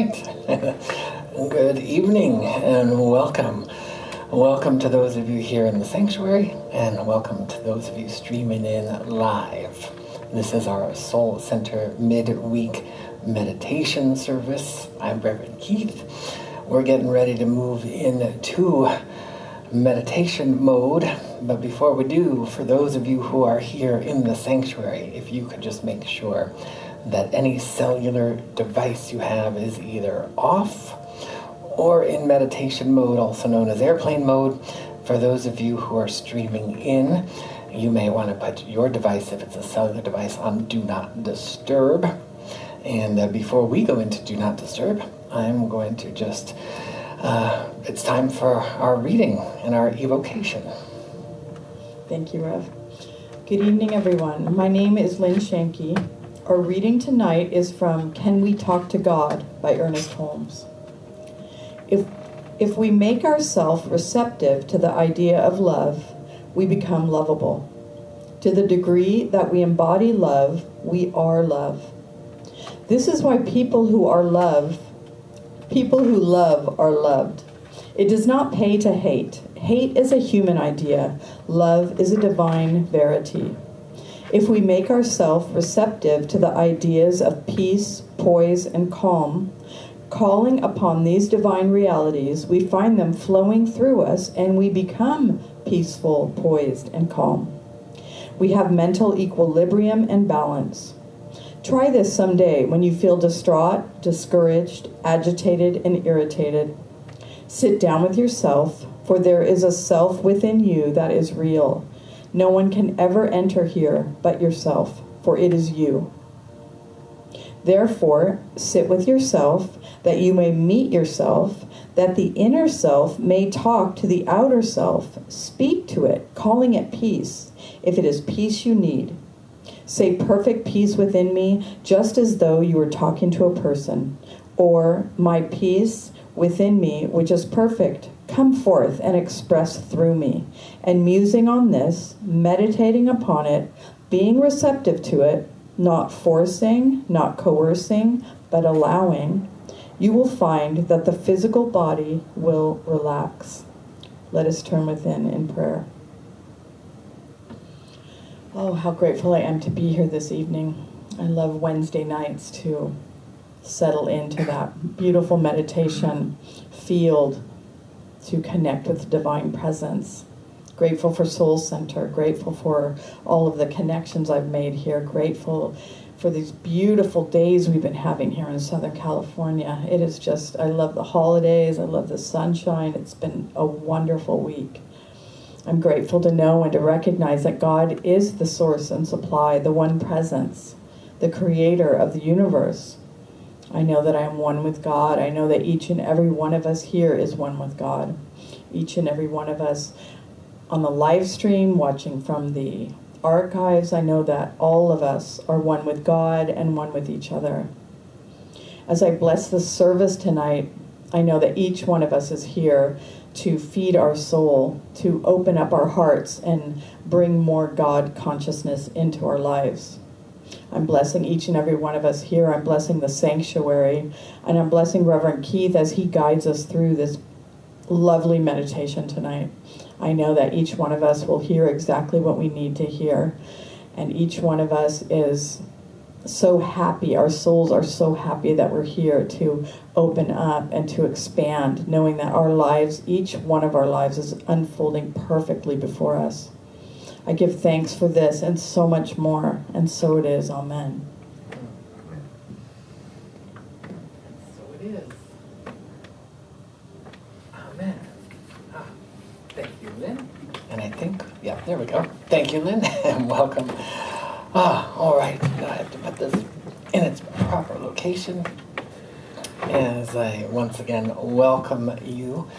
right. Good evening and welcome. Welcome to those of you here in the sanctuary, and welcome to those of you streaming in live. This is our Soul Center midweek meditation service. I'm Reverend Keith. We're getting ready to move into meditation mode, but before we do, for those of you who are here in the sanctuary, if you could just make sure that any cellular device you have is either off or in meditation mode, also known as airplane mode. For those of you who are streaming in, you may want to put your device, if it's a cellular device, on Do Not Disturb. And before we go into Do Not Disturb, I'm going to just, it's time for our reading and our evocation. Thank you, Rev. Good evening, everyone. My name is Lynn Shanky. Our reading tonight is from Can We Talk to God by Ernest Holmes. If we make ourselves receptive to the idea of love, we become lovable. To the degree that we embody love, we are love. This is why people who love are loved. It does not pay to hate. Hate is a human idea. Love is a divine verity. If we make ourselves receptive to the ideas of peace, poise, and calm, calling upon these divine realities, we find them flowing through us and we become peaceful, poised, and calm. We have mental equilibrium and balance. Try this someday when you feel distraught, discouraged, agitated, and irritated. Sit down with yourself, for there is a self within you that is real. No one can ever enter here but yourself, for it is you. Therefore, sit with yourself, that you may meet yourself, that the inner self may talk to the outer self. Speak to it, calling it peace, if it is peace you need. Say perfect peace within me, just as though you were talking to a person. Or, my peace within me, which is perfect, come forth and express through me. And musing on this, meditating upon it, being receptive to it, not forcing, not coercing, but allowing, you will find that the physical body will relax. Let us turn within in prayer. Oh, how grateful I am to be here this evening. I love Wednesday nights to settle into that beautiful meditation field to connect with the divine presence. Grateful for Soul Center, grateful for all of the connections I've made here, grateful for these beautiful days we've been having here in Southern California. It is just, I love the holidays, I love the sunshine. It's been a wonderful week. I'm grateful to know and to recognize that God is the source and supply, the one presence, the creator of the universe. I know that I am one with God. I know that each and every one of us here is one with God. Each and every one of us on the live stream, watching from the archives, I know that all of us are one with God and one with each other. As I bless the service tonight, I know that each one of us is here to feed our soul, to open up our hearts and bring more God consciousness into our lives. I'm blessing each and every one of us here. I'm blessing the sanctuary, and I'm blessing Reverend Keith as he guides us through this lovely meditation tonight. I know that each one of us will hear exactly what we need to hear, and each one of us is so happy. Our souls are so happy that we're here to open up and to expand, knowing that our lives, each one of our lives, is unfolding perfectly before us. I give thanks for this and so much more, and so it is. Amen. So it is. Amen. Thank you, Lynn. And I think, yeah, there we go. Thank you, Lynn, and welcome. All right. Now I have to put this in its proper location as I once again welcome you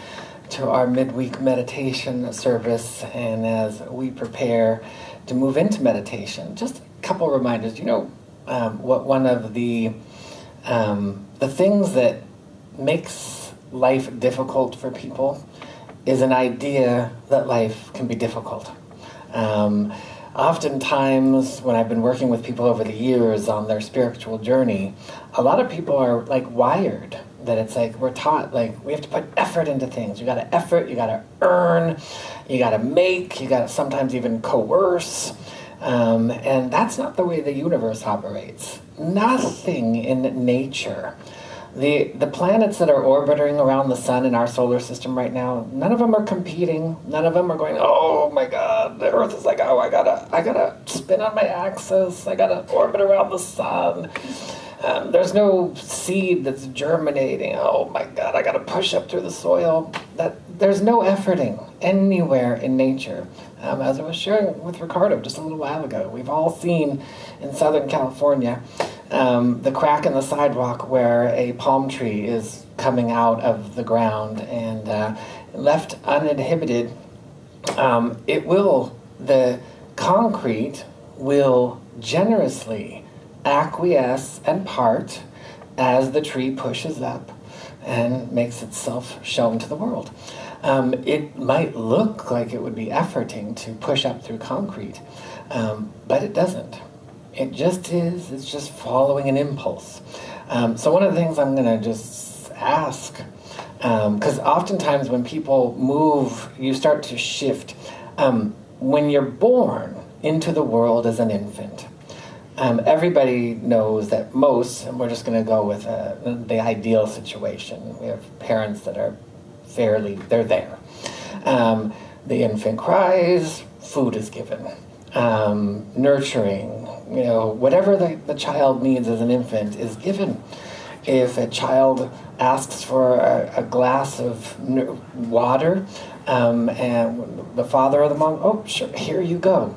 to our midweek meditation service, and as we prepare to move into meditation, just a couple reminders. What one of the things that makes life difficult for people is an idea that life can be difficult. Oftentimes, when I've been working with people over the years on their spiritual journey, a lot of people are wired that it's like we're taught like we have to put effort into things. You got to effort, you got to earn, you got to make, you got to sometimes even coerce. And that's not the way the universe operates. Nothing in nature. The planets that are orbiting around the sun in our solar system right now, none of them are competing. None of them are going, oh my God, the Earth is like, oh, I gotta spin on my axis. I gotta orbit around the sun. There's no seed that's germinating. Oh my God, I gotta push up through the soil. There's no efforting anywhere in nature. As I was sharing with Ricardo just a little while ago, we've all seen in Southern California the crack in the sidewalk where a palm tree is coming out of the ground, and left uninhibited, the concrete will generously acquiesce and part as the tree pushes up and makes itself shown to the world. It might look like it would be efforting to push up through concrete, but it doesn't. It just is. It's just following an impulse. So one of the things I'm going to just ask, because oftentimes when people move, you start to shift. When you're born into the world as an infant, everybody knows that most, and we're just going to go with the ideal situation. We have parents that are they're there. The infant cries, food is given. Nurturing, whatever the child needs as an infant is given. If a child asks for a glass of water, and the father or the mom, oh, sure, here you go.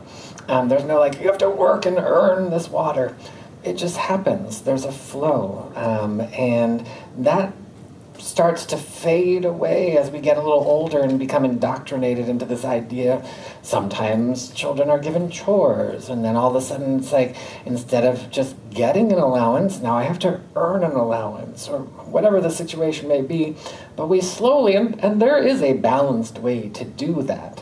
There's no like, you have to work and earn this water. It just happens. There's a flow. And that starts to fade away as we get a little older and become indoctrinated into this idea. Sometimes children are given chores, and then all of a sudden it's like, instead of just getting an allowance, now I have to earn an allowance, or whatever the situation may be. But we slowly, and there is a balanced way to do that.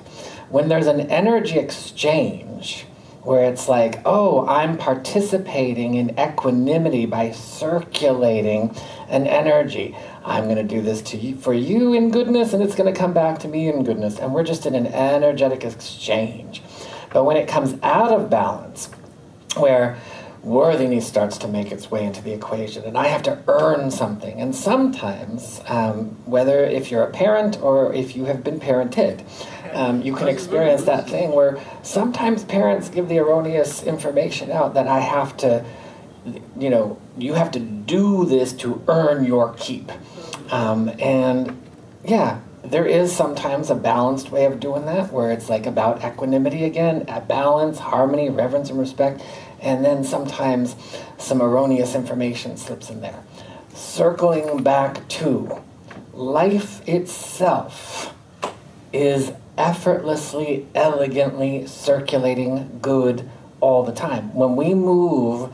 When there's an energy exchange, where it's like, oh, I'm participating in equanimity by circulating an energy. I'm going to do this for you in goodness, and it's going to come back to me in goodness. And we're just in an energetic exchange. But when it comes out of balance, where worthiness starts to make its way into the equation, and I have to earn something. And sometimes, whether if you're a parent or if you have been parented, you can experience that thing where sometimes parents give the erroneous information out that I have to, you have to do this to earn your keep. And yeah, there is sometimes a balanced way of doing that, where it's like about equanimity again, at balance, harmony, reverence, and respect. And then sometimes some erroneous information slips in there. Circling back to life itself is effortlessly, elegantly circulating good all the time. When we move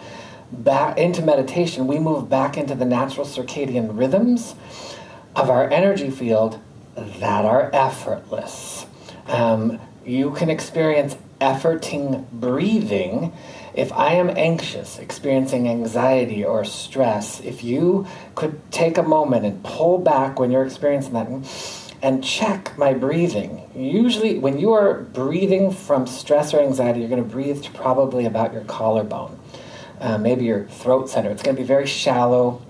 back into meditation, we move back into the natural circadian rhythms of our energy field that are effortless. You can experience efforting breathing. If I am anxious, experiencing anxiety or stress, if you could take a moment and pull back when you're experiencing that and check my breathing. Usually when you are breathing from stress or anxiety, you're going to breathe to probably about your collarbone, maybe your throat center. It's going to be very shallow,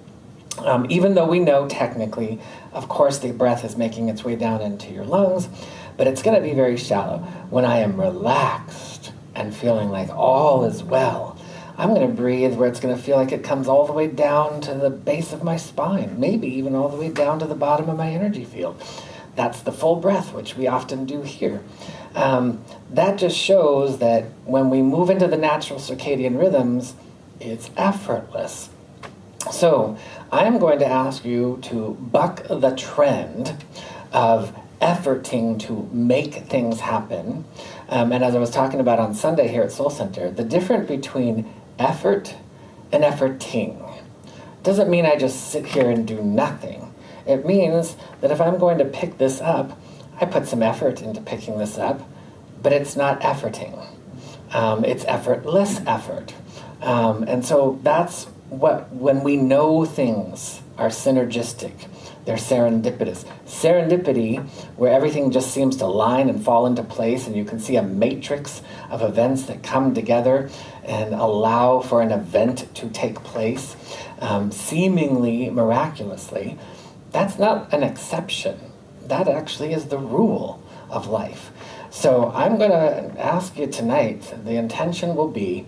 even though we know technically, of course, the breath is making its way down into your lungs, but it's going to be very shallow. When I am relaxed and feeling like all is well, I'm going to breathe where it's going to feel like it comes all the way down to the base of my spine, maybe even all the way down to the bottom of my energy field. That's the full breath, which we often do here. That just shows that when we move into the natural circadian rhythms, it's effortless. So I'm going to ask you to buck the trend of efforting to make things happen. And as I was talking about on Sunday here at Soul Center, the difference between effort and efforting doesn't mean I just sit here and do nothing. It means that if I'm going to pick this up, I put some effort into picking this up, but it's not efforting. It's effortless effort. And so that's when we know things are synergistic, they're serendipitous. Serendipity, where everything just seems to line and fall into place, and you can see a matrix of events that come together and allow for an event to take place, seemingly miraculously, that's not an exception. That actually is the rule of life. So I'm going to ask you tonight, the intention will be,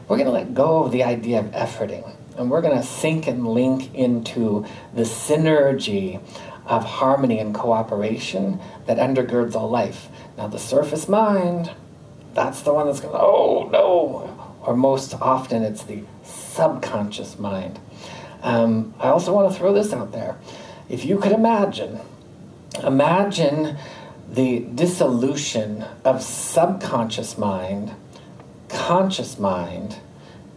we're going to let go of the idea of efforting, and we're going to sink and link into the synergy of harmony and cooperation that undergirds all life. Now the surface mind, that's the one that's going, oh no, or most often it's the subconscious mind. I also want to throw this out there. If you could imagine the dissolution of subconscious mind, conscious mind,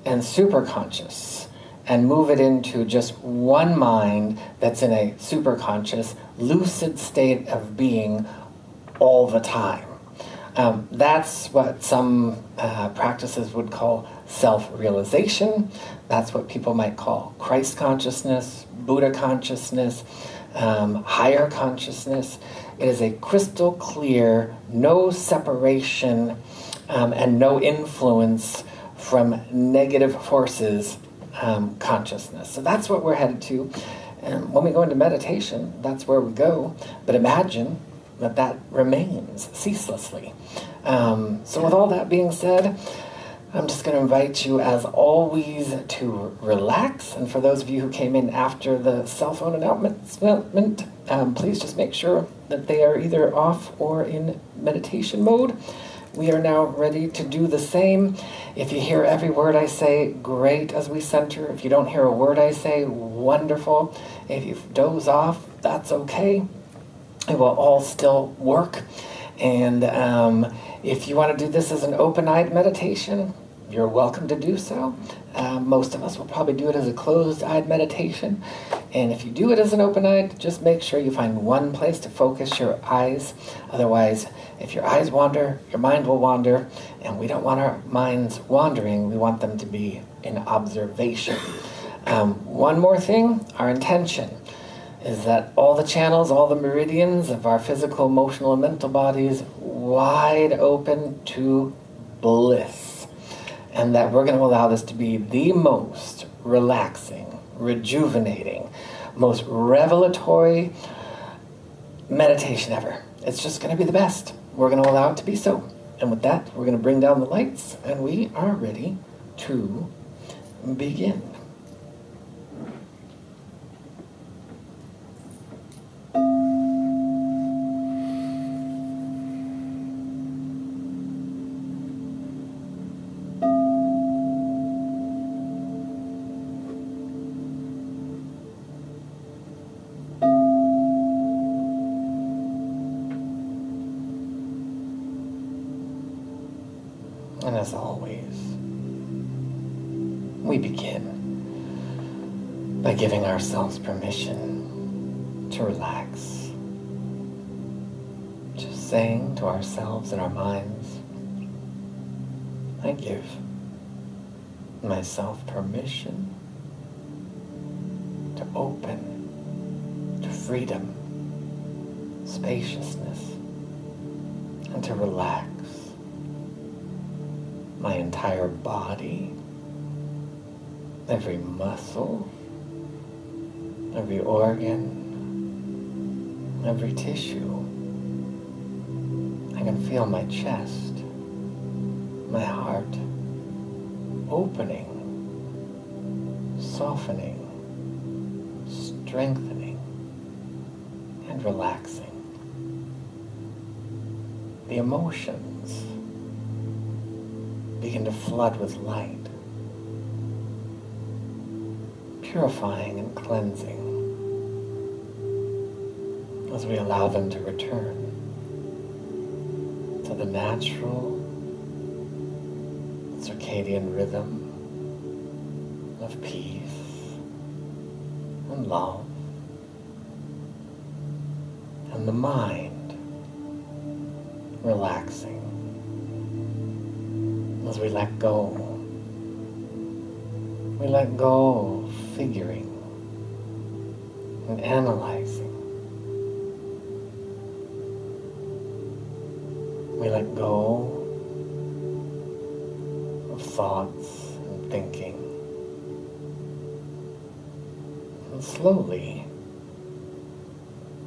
and superconscious, and move it into just one mind that's in a superconscious, lucid state of being all the time. That's what some practices would call self-realization. That's what people might call Christ consciousness, Buddha consciousness, higher consciousness. It is a crystal clear, no separation and no influence from negative forces consciousness. So that's what we're headed to. And when we go into meditation, that's where we go. But imagine that remains ceaselessly. So with all that being said, I'm just going to invite you, as always, to relax. And for those of you who came in after the cell phone announcement, please just make sure that they are either off or in meditation mode. We are now ready to do the same. If you hear every word I say, great, as we center. If you don't hear a word I say, wonderful. If you doze off, that's okay. It will all still work. And if you want to do this as an open-eyed meditation, you're welcome to do so. Most of us will probably do it as a closed-eyed meditation. And if you do it as an open-eyed, just make sure you find one place to focus your eyes. Otherwise, if your eyes wander, your mind will wander. And we don't want our minds wandering. We want them to be in observation. One more thing, our intention is that all the channels, all the meridians of our physical, emotional, and mental bodies wide open to bliss. And that we're going to allow this to be the most relaxing, rejuvenating, most revelatory meditation ever. It's just going to be the best. We're going to allow it to be so. And with that, we're going to bring down the lights, and we are ready to begin. And as always, we begin by giving ourselves permission to relax. Just saying to ourselves in our minds, I give myself permission to open to freedom, spaciousness, and to relax. My entire body, every muscle, every organ, every tissue. I can feel my chest, my heart opening, softening, strengthening, and relaxing. The emotions begin to flood with light, purifying and cleansing as we allow them to return to the natural circadian rhythm of peace and love, and the mind relaxing as we let go We let go of figuring and analyzing. We let go of thoughts and thinking. And slowly,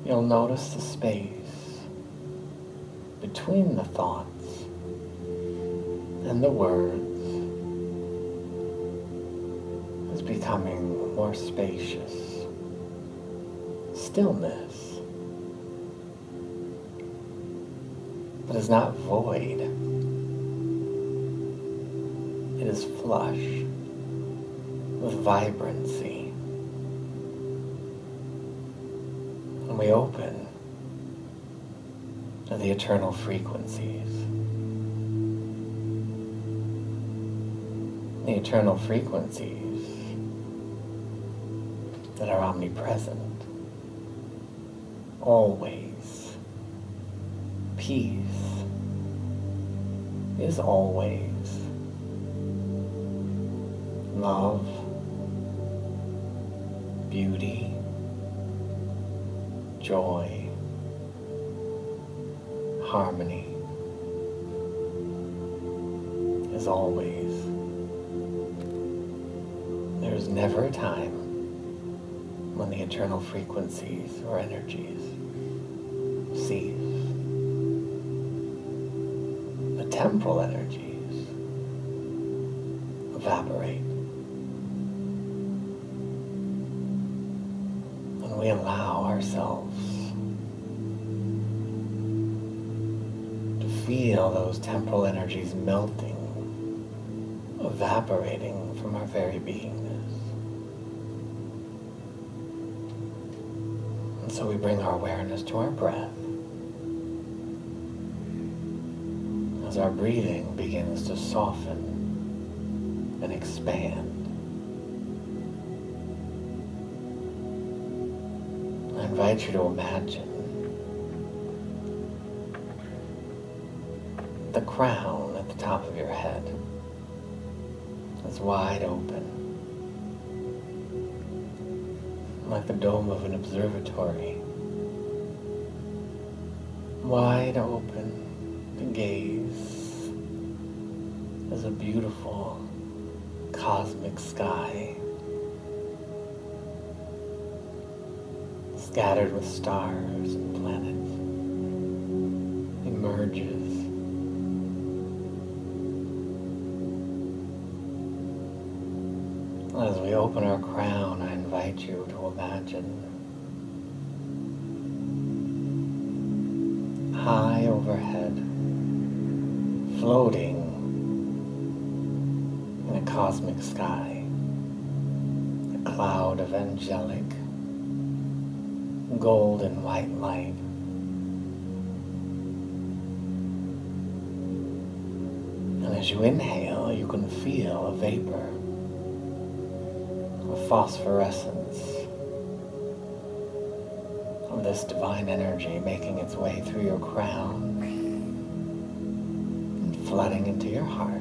you'll notice the space between the thoughts and the words is becoming more spacious. Stillness, but is not void. It is flush with vibrancy. And we open to the eternal frequencies. The eternal frequencies that are omnipresent. Always. Peace is always. Love, beauty, joy, harmony is always. There is never a time when the eternal frequencies or energies cease. The temporal energies evaporate. And we allow ourselves to feel those temporal energies melting, evaporating from our very beingness. And so we bring our awareness to our breath. As our breathing begins to soften and expand, I invite you to imagine the crown at the top of your head is wide open, like the dome of an observatory. Wide open to gaze as a beautiful cosmic sky, scattered with stars and planets, emerges. As we open our crown, I invite you to imagine high overhead, floating in a cosmic sky, a cloud of angelic, golden white light. And as you inhale, you can feel a vapor, a phosphorescence of this divine energy making its way through your crown and flooding into your heart.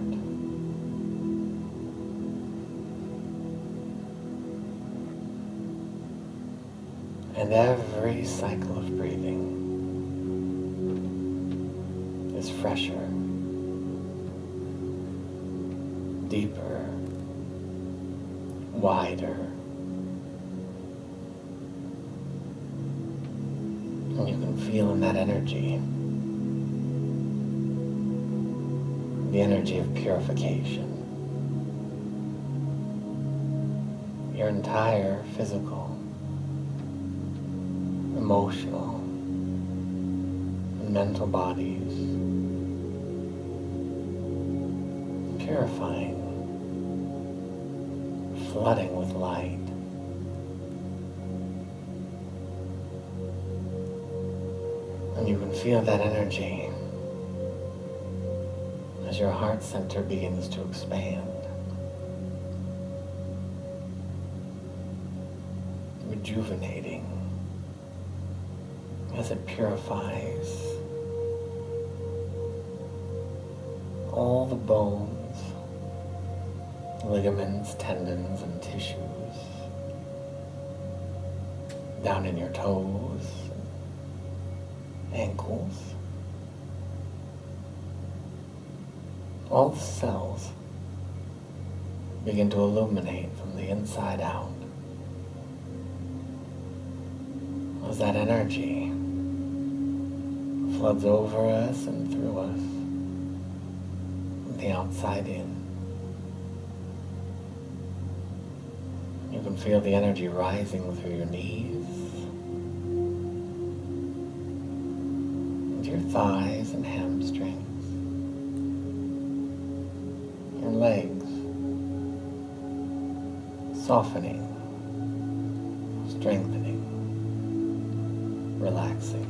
And every cycle of breathing is fresher, deeper, wider. And you can feel in that energy the energy of purification. Your entire physical, emotional, and mental bodies purifying, flooding with light. And you can feel that energy as your heart center begins to expand, rejuvenating as it purifies all the bones ligaments, tendons, and tissues down in your toes, ankles. All the cells begin to illuminate from the inside out as that energy floods over us and through us, from the outside in. You can feel the energy rising through your knees, into your thighs and hamstrings, your legs, softening, strengthening, relaxing.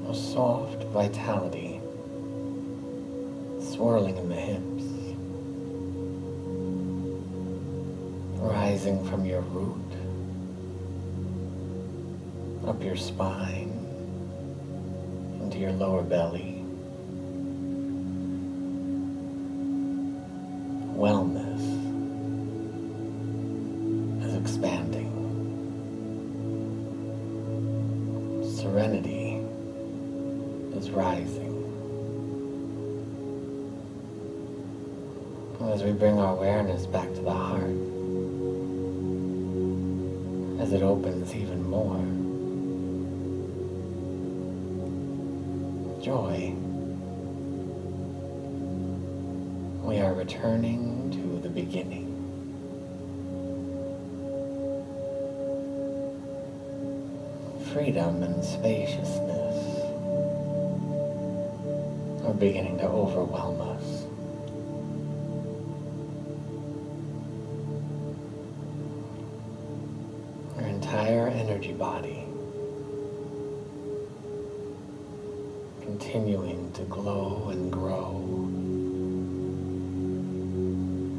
A soft vitality swirling in the hips, rising from your root, up your spine, into your lower belly. Wellness is expanding. Serenity is rising. And as we bring our awareness back to the heart, as it opens even more, joy. We are returning to the beginning. Freedom and spaciousness are beginning to overwhelm us. Our entire energy body continuing to glow and grow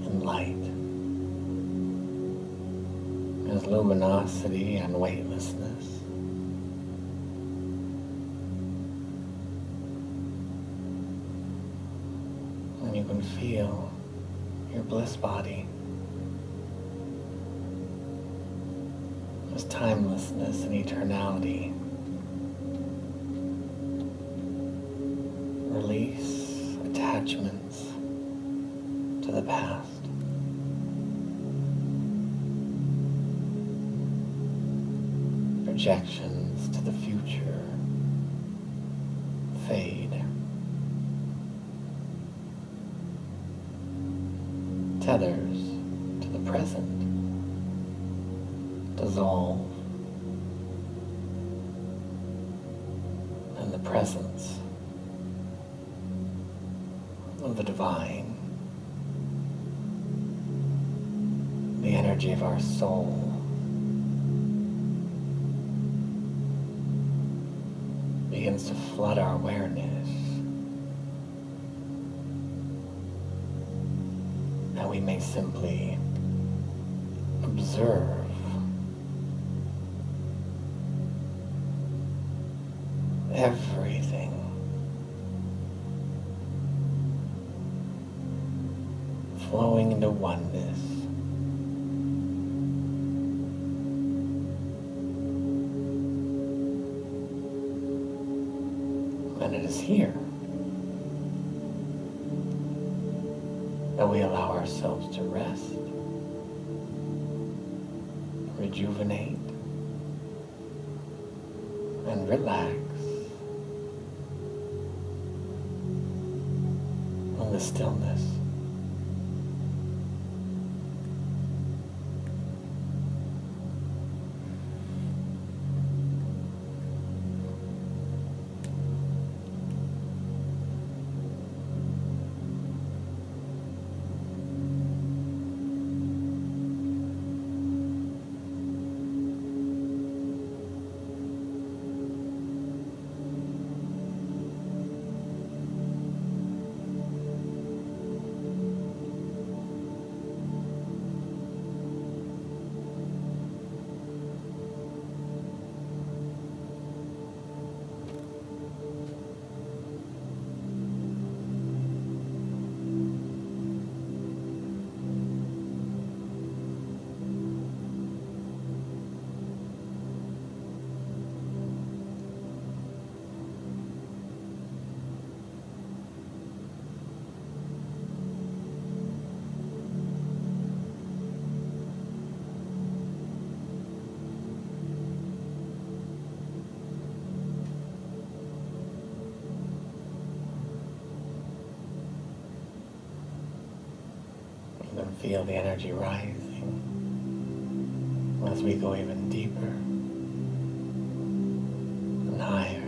in light as luminosity and weightlessness. And you can feel your bliss body as timelessness and eternality. Release attachments to the past. Projections to the future fade. Tethers to the present dissolve. And the presence of the divine, the energy of our soul, begins to flood our awareness, and we may simply observe everything flowing into oneness. And it is here that we allow ourselves to rest, rejuvenate, and relax in the stillness. feel the energy rising as we go even deeper and higher.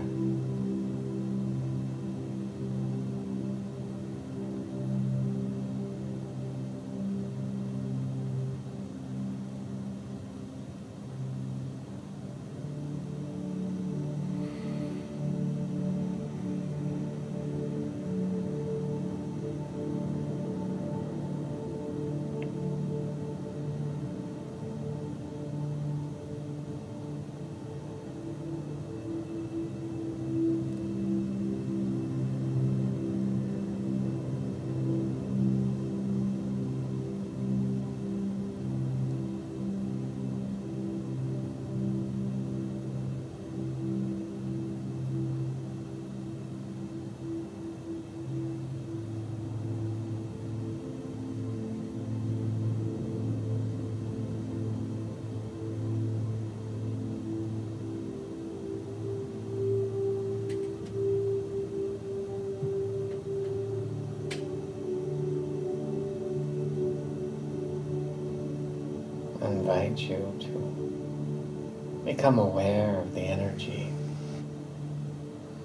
I invite you to become aware of the energy,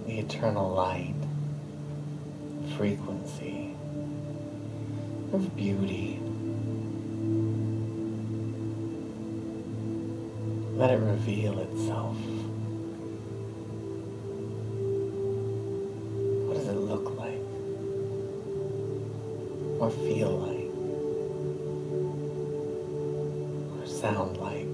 the eternal light, frequency of beauty. Let it reveal itself. What does it look like? Or feel like? Or sound like?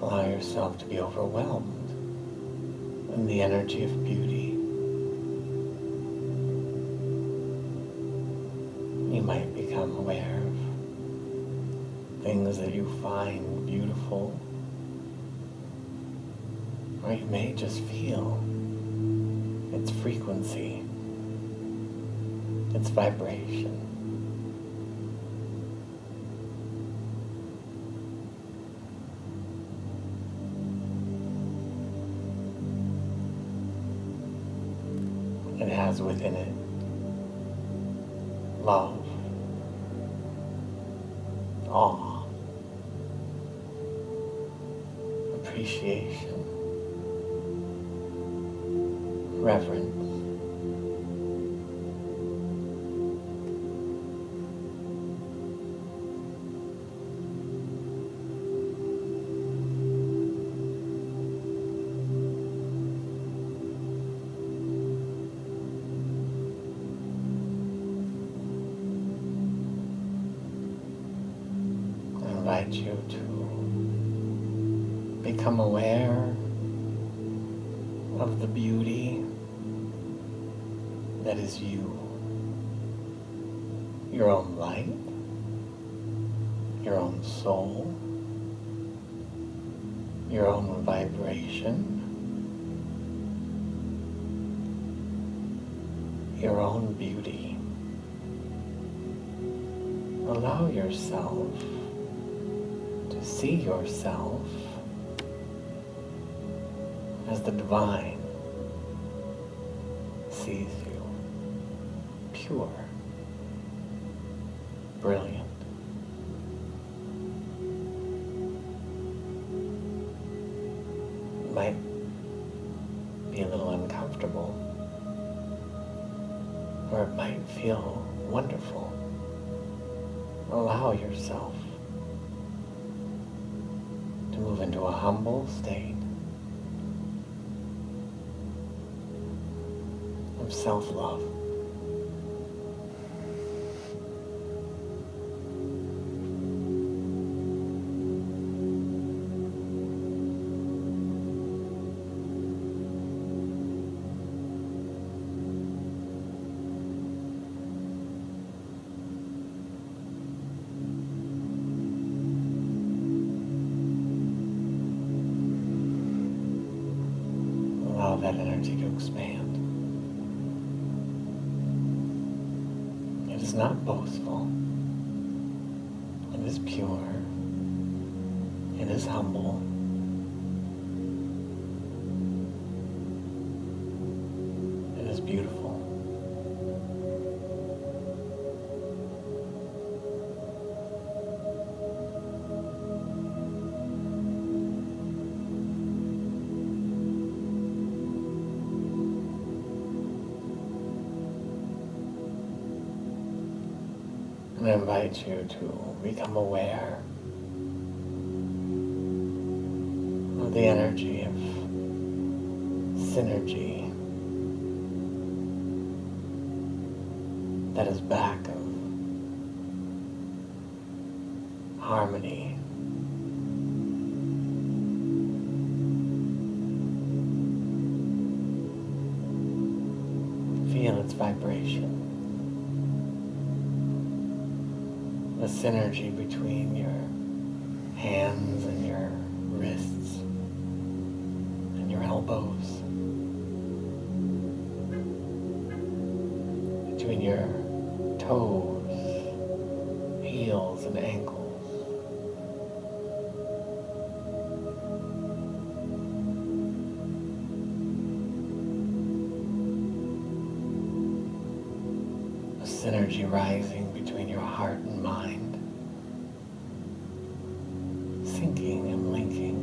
Allow yourself to be overwhelmed in the energy of beauty. You might become aware of things that you find beautiful, or you may just feel its frequency, its vibration. It has within it love, awe, appreciation, reverence. I invite you to become aware of the beauty that is you, your own light, your own soul, your own vibration, your own beauty. Allow yourself to see yourself as the divine sees you, pure, brilliant. It might be a little uncomfortable, or it might feel wonderful. Allow yourself to move into a humble state of self-love. that energy to expand. It is not boastful. It is pure. It is humble. It is beautiful. And I invite you to become aware of the energy of synergy that is back of harmony. Feel its vibration. The synergy between your hands and your wrists and your elbows, between your toes, heels, and ankles. A synergy rising between your heart and mind, syncing and linking.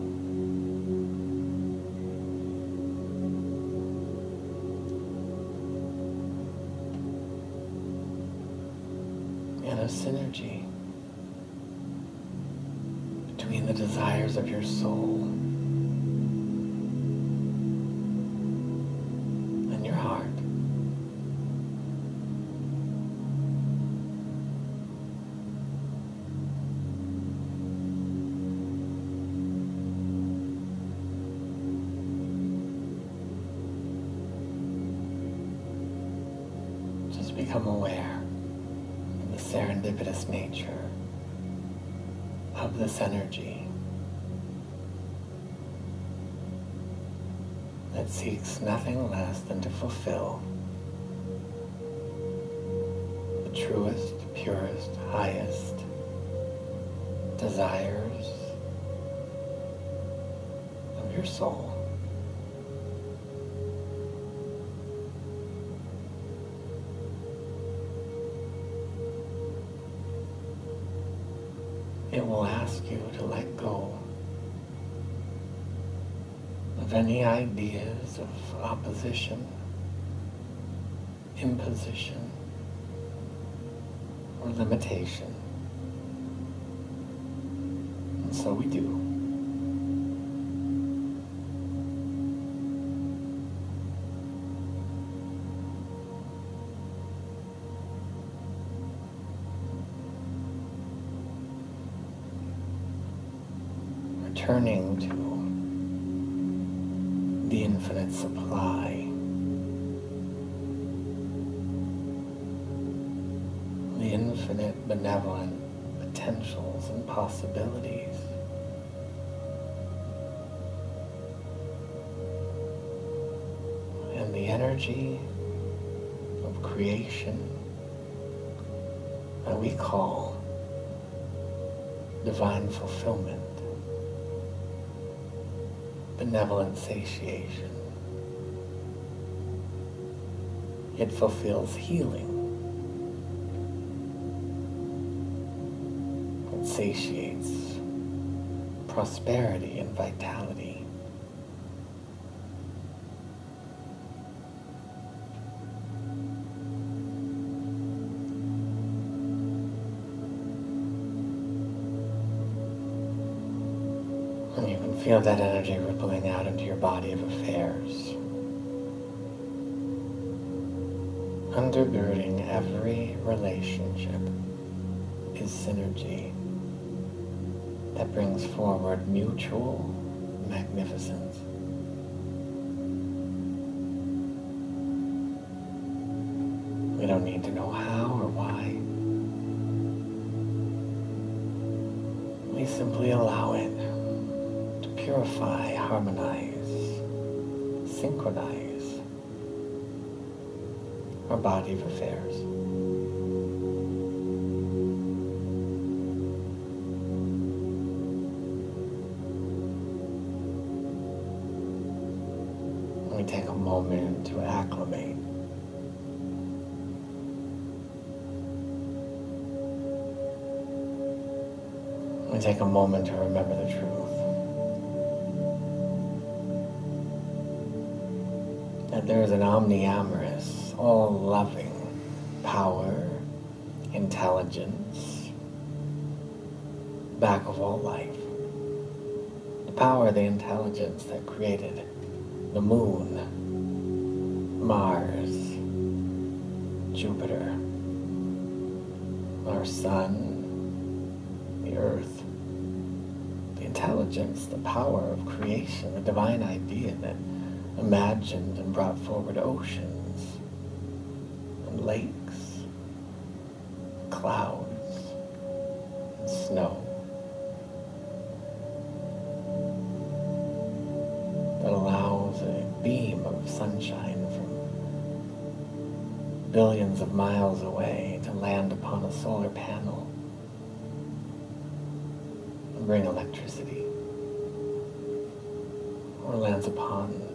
And a synergy between the desires of your soul and your heart. Just become aware of the serendipitous nature of this energy that seeks nothing less than to fulfill the truest, purest, highest desires of your soul. It will ask you to let go of any ideas of opposition, imposition, or limitation. And so we do. Returning to the infinite supply, the infinite benevolent potentials and possibilities. And the energy of creation that we call divine fulfillment. Benevolent satiation. It fulfills healing. It satiates prosperity and vitality. And you can feel that energy rippling out into your body of affairs. Undergirding every relationship is synergy that brings forward mutual magnificence. We don't need to know how or why. We simply allow it to purify, harmonize, synchronize our body of affairs. We take a moment to acclimate. We take a moment to remember the truth. That there is an omniamorous, all-loving power, intelligence, back of all life. The power, the intelligence that created the moon, Mars, Jupiter, our sun, the earth, the intelligence, the power of creation, the divine idea that imagined and brought forward oceans and lakes, clouds, and snow. That allows a beam of sunshine from billions of miles away to land upon a solar panel and bring electricity, or lands upon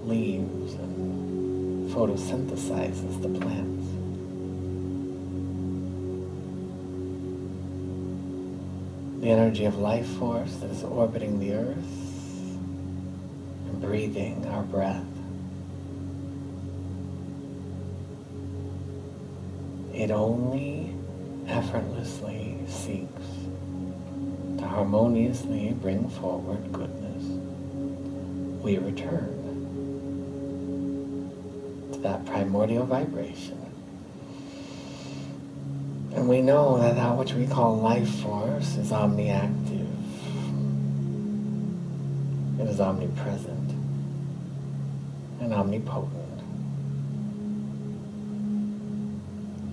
leaves and photosynthesizes the plants. The energy of life force that is orbiting the earth and breathing our breath. It only effortlessly seeks to harmoniously bring forward goodness. We return to that primordial vibration. And we know that that which we call life force is omniactive. It is omnipresent and omnipotent.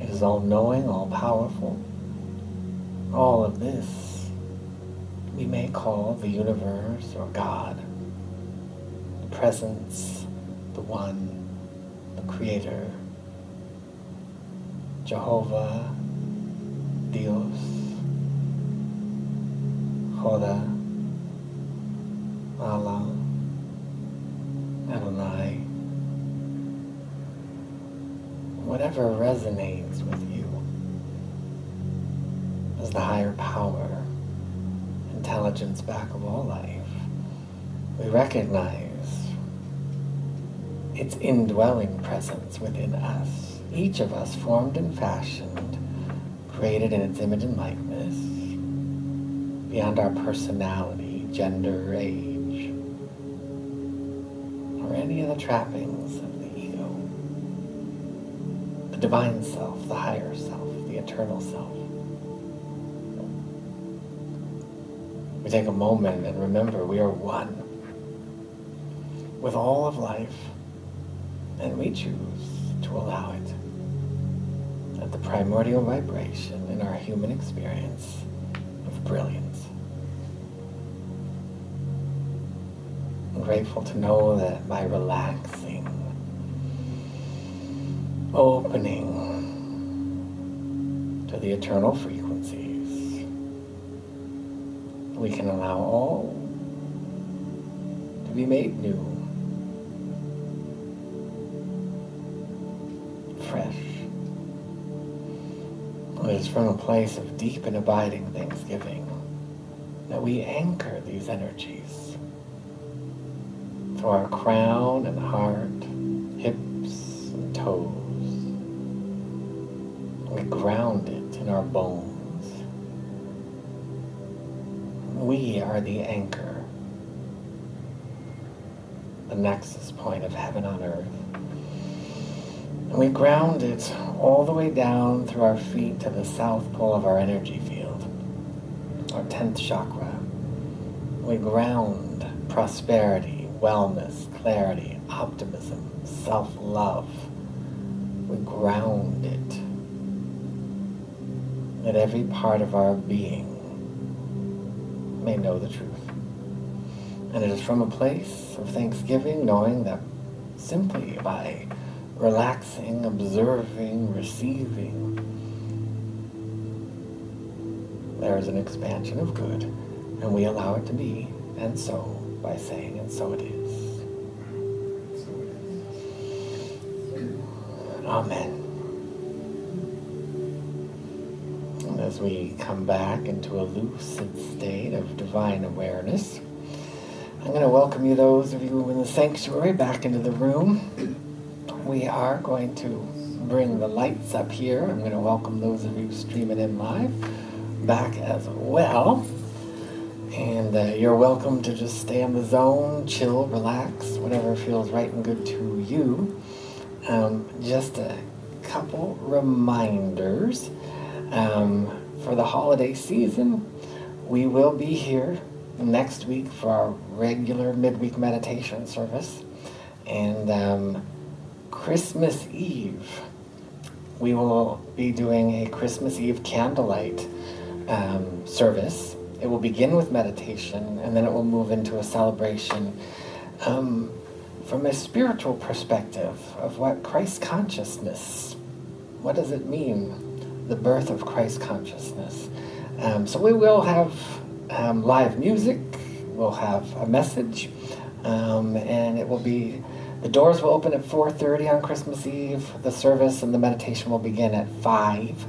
It is all-knowing, all-powerful. All of this we may call the universe or God, the presence, the one, the creator, Jehovah, Dios, Hoda, Allah, Adonai. Whatever resonates with you as the higher power, intelligence back of all life, we recognize its indwelling presence within us. Each of us formed and fashioned, created in its image and likeness, beyond our personality, gender, age, or any of the trappings of the ego. The divine self, the higher self, the eternal self. We take a moment and remember we are one with all of life, and we choose to allow it at the primordial vibration in our human experience of brilliance. I'm grateful to know that by relaxing, opening to the eternal frequencies, we can allow all to be made new, fresh. It is from a place of deep and abiding thanksgiving that we anchor these energies through our crown and heart, hips and toes. We ground it in our bones. We are the anchor, the nexus point of heaven on earth. And we ground it all the way down through our feet to the south pole of our energy field, our 10th chakra. We ground prosperity, wellness, clarity, optimism, self-love. We ground it that every part of our being may know the truth. And it is from a place of thanksgiving, knowing that simply by relaxing, observing, receiving, there is an expansion of good, and we allow it to be, and so by saying, and so it is. Amen. And as we come back into a lucid state of divine awareness, I'm going to welcome you, those of you in the sanctuary, back into the room. We are going to bring the lights up here. I'm going to welcome those of you streaming in live back as well. And you're welcome to just stay in the zone, chill, relax, whatever feels right and good to you. Just a couple reminders. For the holiday season, we will be here next week for our regular midweek meditation service. And Christmas Eve, we will be doing a Christmas Eve candlelight service. It will begin with meditation, and then it will move into a celebration from a spiritual perspective of what Christ consciousness, what does it mean, the birth of Christ consciousness. So we will have live music, we'll have a message, and it will be, the doors will open at 4:30 on Christmas Eve. The service and the meditation will begin at 5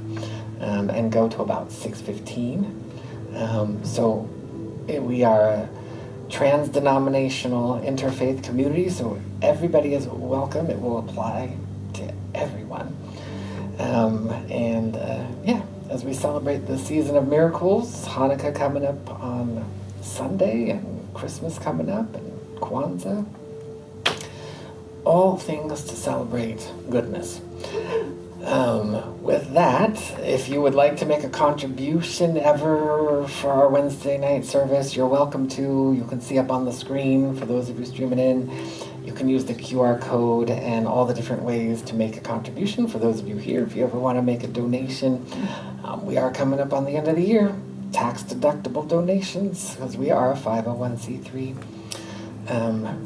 and go to about 6:15. So we are a trans-denominational interfaith community, so everybody is welcome. It will apply to everyone. As we celebrate the season of miracles, Hanukkah coming up on Sunday, and Christmas coming up, and Kwanzaa, all things to celebrate goodness. With that, if you would like to make a contribution ever for our Wednesday night service, you're welcome to. You can see up on the screen, for those of you streaming in, you can use the QR code and all the different ways to make a contribution. For those of you here, if you ever want to make a donation, we are coming up on the end of the year. Tax-deductible donations, because we are a 501c3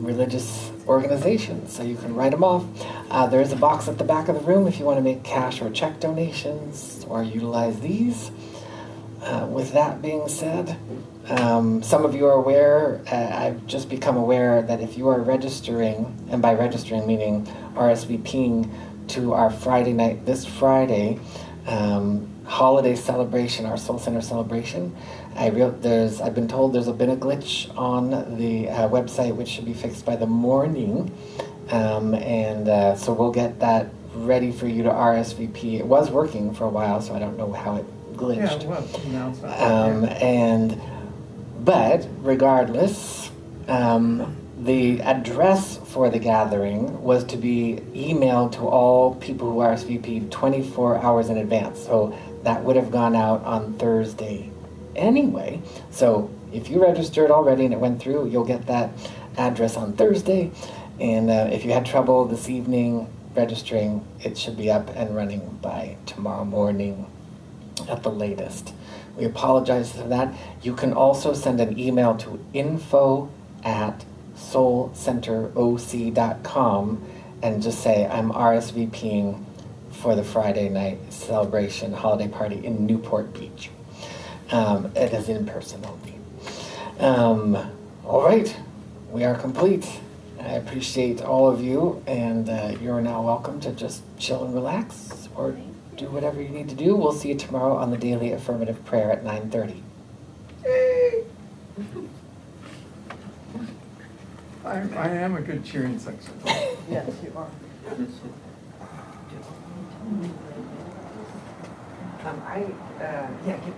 religious organization, so you can write them off. There is a box at the back of the room if you want to make cash or check donations or utilize these. With that being said, some of you are aware, I've just become aware that if you are registering, and by registering meaning RSVPing to our Friday night, this Friday, holiday celebration, our Soul Center celebration, I've been told there's been a glitch on the website, which should be fixed by the morning, so we'll get that ready for you to RSVP. It was working for a while, so I don't know how it glitched. Yeah, well, now it's not. But regardless, the address for the gathering was to be emailed to all people who RSVP'd 24 hours in advance. So that would have gone out on Thursday anyway. So if you registered already and it went through, you'll get that address on Thursday. And if you had trouble this evening registering, it should be up and running by tomorrow morning at the latest. We apologize for that. You can also send an email to info@soulcenteroc.com and just say, I'm RSVPing for the Friday night celebration holiday party in Newport Beach. It is in person only. All right, we are complete. I appreciate all of you, and you're now welcome to just chill and relax or do whatever you need to do. We'll see you tomorrow on the daily affirmative prayer at 9:30. Yay! I am a good cheering section. Yes, you are. Give me